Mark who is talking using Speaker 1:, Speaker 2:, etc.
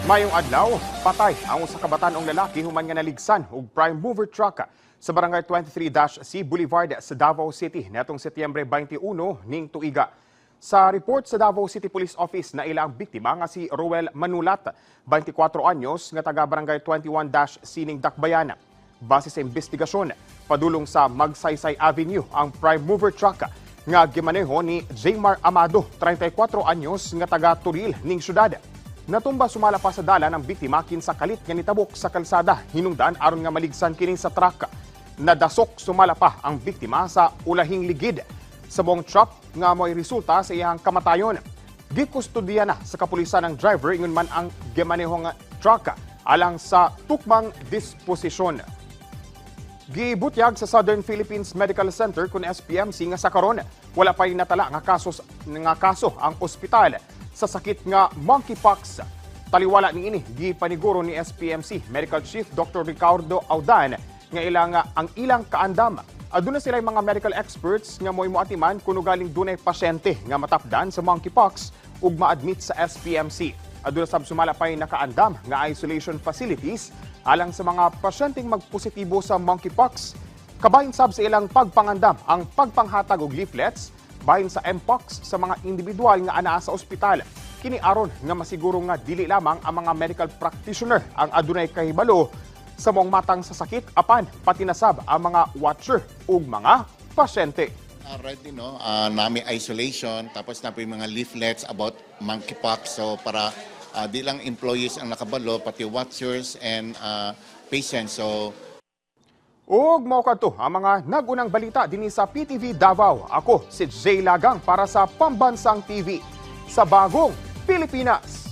Speaker 1: Mayong adlaw, patay ang usa ka batan-ong lalaki human nga naligsan og prime mover truck sa barangay 23-C Boulevard sa Davao City netong Setyembre 21 ning tuiga. Sa report sa Davao City Police Office na ila ang biktima nga si Roel Manulat, 24 anyos nga taga barangay 21-C ning Dakbayana. Base sa investigasyon, padulong sa Magsaysay Avenue ang prime mover truck nga gimaneho ni Jaymar Amado, 34 anyos nga taga Turil ning syudad. Natumba sumala pa sa dala ng biktima kinsa kalit nga nitabok sa kalsada hinungdan aron nga maligsan kini sa truck. Nadasok sumala pa ang biktima sa ulahing ligid. Sa buong truck nga mo'y resulta sa iyang kamatayon. Gikustodiya na sa kapulisan ng driver ingon man ang gimanehong truck alang sa tukmang disposisyon. Gibutyag sa Southern Philippines Medical Center kun SPMC nga sa karon wala pay natala nga kaso ang ospital sa sakit nga monkeypox. Taliwala niini gipaniguro ni SPMC Medical Chief Dr. Ricardo Audan nga ang ilang kaandam. Aduna sila mga medical experts nga mo'y moatiman kung galing dunay pasyente nga matapdan sa monkeypox ug ma-admit sa SPMC. Aduna sab sumala pay nakaandam nga isolation facilities alang sa mga pasyenteng magpositibo sa monkeypox. Kabahin sab sa ilang pagpangandam ang pagpanghatag og leaflets bahin sa mpox sa mga individual nga anaa sa ospital. Kini aron nga masiguro nga dili lamang ang mga medical practitioner ang adunay kahibalo sa mong matang sa sakit apan pati na sab ang mga watcher ug mga pasyente.
Speaker 2: Already nami isolation tapos na po yung mga leaflets about monkeypox, so para di lang employees ang nakabalo pati watchers and patients. So
Speaker 1: ug mao kadto ang mga nagunang balita dinhi sa PTV Davao. Ako si Jay Lagang para sa Pambansang TV sa Bagong Pilipinas.